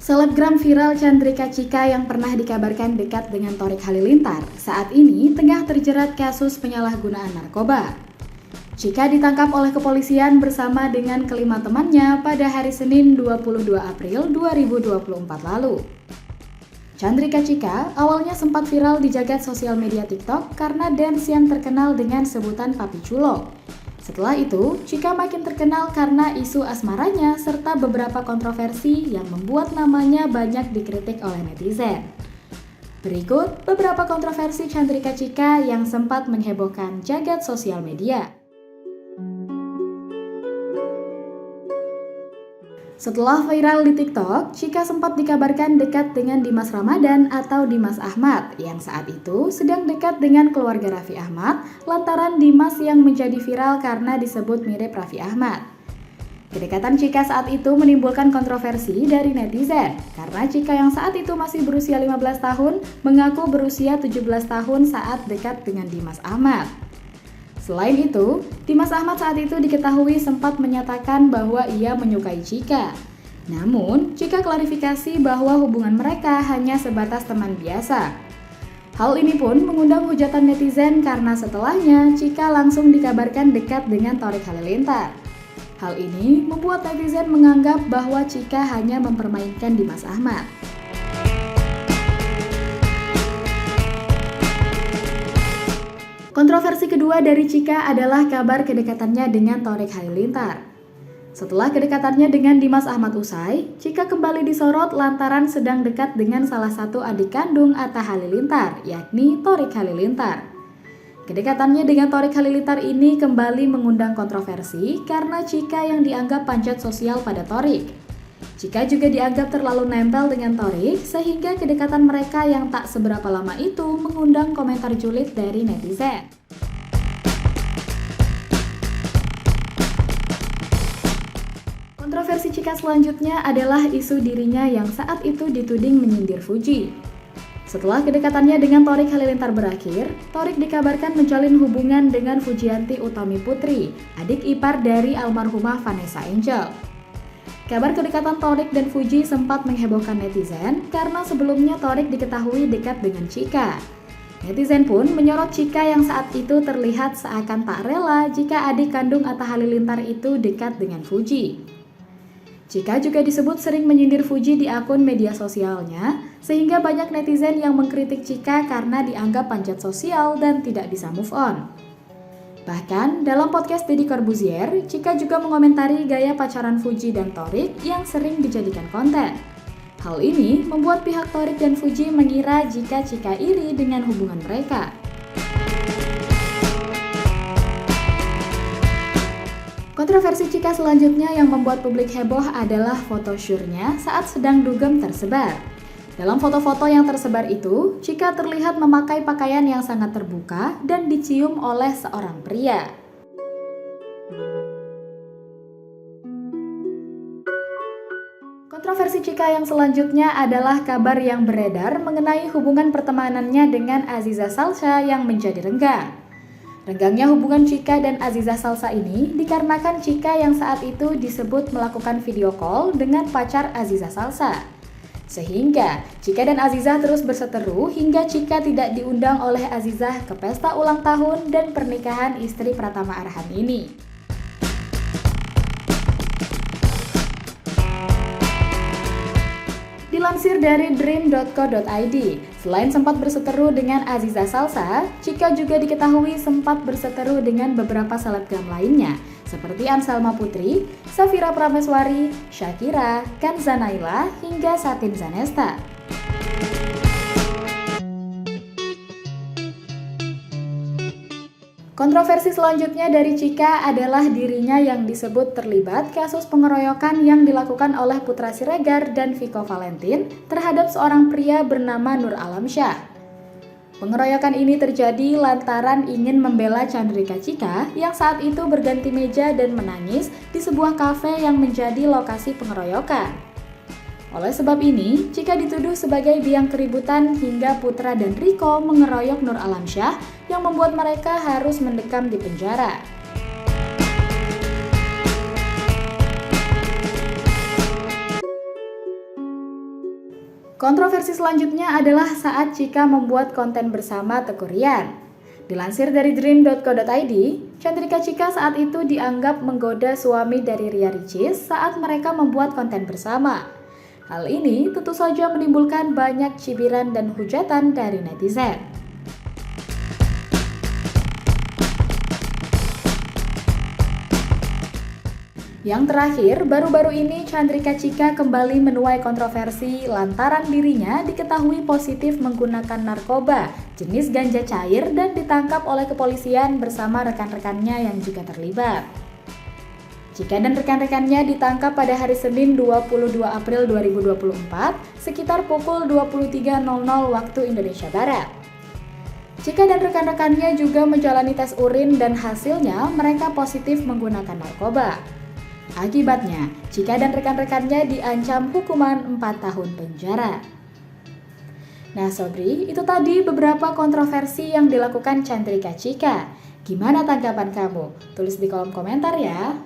Selebgram viral Chandrika Chika yang pernah dikabarkan dekat dengan Thorik Halilintar saat ini tengah terjerat kasus penyalahgunaan narkoba. Chika ditangkap oleh kepolisian bersama dengan kelima temannya pada hari Senin 22 April 2024 lalu. Chandrika Chika awalnya sempat viral di jagat sosial media TikTok karena dance yang terkenal dengan sebutan Papi Chulo. Setelah itu, Chika makin terkenal karena isu asmaranya serta beberapa kontroversi yang membuat namanya banyak dikritik oleh netizen. Berikut beberapa kontroversi Chandrika Chika yang sempat menghebohkan jagat sosial media. Setelah viral di TikTok, Chika sempat dikabarkan dekat dengan Dimas Ramadan atau Dimas Ahmad yang saat itu sedang dekat dengan keluarga Raffi Ahmad lantaran Dimas yang menjadi viral karena disebut mirip Raffi Ahmad. Kedekatan Chika saat itu menimbulkan kontroversi dari netizen karena Chika yang saat itu masih berusia 15 tahun mengaku berusia 17 tahun saat dekat dengan Dimas Ahmad. Selain itu, Dimas Ahmad saat itu diketahui sempat menyatakan bahwa ia menyukai Chika. Namun, Chika klarifikasi bahwa hubungan mereka hanya sebatas teman biasa. Hal ini pun mengundang hujatan netizen karena setelahnya Chika langsung dikabarkan dekat dengan Thorik Halilintar. Hal ini membuat netizen menganggap bahwa Chika hanya mempermainkan Dimas Ahmad. Kontroversi kedua dari Chika adalah kabar kedekatannya dengan Thorik Halilintar. Setelah kedekatannya dengan Dimas Ahmad usai, Chika kembali disorot lantaran sedang dekat dengan salah satu adik kandung Atta Halilintar, yakni Thorik Halilintar. Kedekatannya dengan Thorik Halilintar ini kembali mengundang kontroversi karena Chika yang dianggap panjat sosial pada Thorik. Chika juga dianggap terlalu nempel dengan Thorik sehingga kedekatan mereka yang tak seberapa lama itu mengundang komentar julid dari netizen. Kontroversi Chika selanjutnya adalah isu dirinya yang saat itu dituding menyindir Fuji. Setelah kedekatannya dengan Thorik Halilintar berakhir, Thorik dikabarkan menjalin hubungan dengan Fujianti Utami Putri, adik ipar dari almarhumah Vanessa Angel. Kabar kedekatan Thorik dan Fuji sempat menghebohkan netizen karena sebelumnya Thorik diketahui dekat dengan Chika. Netizen pun menyorot Chika yang saat itu terlihat seakan tak rela jika adik kandung Atta Halilintar itu dekat dengan Fuji. Chika juga disebut sering menyindir Fuji di akun media sosialnya, sehingga banyak netizen yang mengkritik Chika karena dianggap panjat sosial dan tidak bisa move on. Bahkan, dalam podcast Deddy Corbuzier, Chika juga mengomentari gaya pacaran Fuji dan Thorik yang sering dijadikan konten. Hal ini membuat pihak Thorik dan Fuji mengira jika Chika iri dengan hubungan mereka. Kontroversi Chika selanjutnya yang membuat publik heboh adalah foto syurnya saat sedang dugem tersebar. Dalam foto-foto yang tersebar itu, Chika terlihat memakai pakaian yang sangat terbuka dan dicium oleh seorang pria. Kontroversi Chika yang selanjutnya adalah kabar yang beredar mengenai hubungan pertemanannya dengan Aziza Salsa yang menjadi renggang. Renggangnya hubungan Chika dan Aziza Salsa ini dikarenakan Chika yang saat itu disebut melakukan video call dengan pacar Aziza Salsa. Sehingga Chika dan Aziza terus berseteru hingga Chika tidak diundang oleh Aziza ke pesta ulang tahun dan pernikahan istri Pratama Arhan ini. Dilansir dari dream.co.id, selain sempat berseteru dengan Aziza Salsa, Chika juga diketahui sempat berseteru dengan beberapa selebgram lainnya, seperti Anselma Putri, Safira Prameswari, Shakira, Kanza Naila, hingga Satin Zanesta. Kontroversi selanjutnya dari Chika adalah dirinya yang disebut terlibat kasus pengeroyokan yang dilakukan oleh Putra Siregar dan Vico Valentin terhadap seorang pria bernama Nur Alamsyah. Pengeroyokan ini terjadi lantaran ingin membela Chandrika Chika yang saat itu berganti meja dan menangis di sebuah kafe yang menjadi lokasi pengeroyokan. Oleh sebab ini, Chika dituduh sebagai biang keributan hingga Putra dan Rico mengeroyok Nur Alamsyah yang membuat mereka harus mendekam di penjara. Kontroversi selanjutnya adalah saat Chika membuat konten bersama Teuku Ryan. Dilansir dari dream.co.id, Chandrika Chika saat itu dianggap menggoda suami dari Ria Ricis saat mereka membuat konten bersama. Hal ini tentu saja menimbulkan banyak cibiran dan hujatan dari netizen. Yang terakhir, baru-baru ini Chandrika Chika kembali menuai kontroversi lantaran dirinya diketahui positif menggunakan narkoba jenis ganja cair dan ditangkap oleh kepolisian bersama rekan-rekannya yang juga terlibat. Chika dan rekan-rekannya ditangkap pada hari Senin 22 April 2024 sekitar pukul 23.00 waktu Indonesia Barat. Chika dan rekan-rekannya juga menjalani tes urin dan hasilnya mereka positif menggunakan narkoba. Akibatnya, Chika dan rekan-rekannya diancam hukuman 4 tahun penjara. Nah Sobri, itu tadi beberapa kontroversi yang dilakukan Chandrika Chika. Gimana tanggapan kamu? Tulis di kolom komentar ya.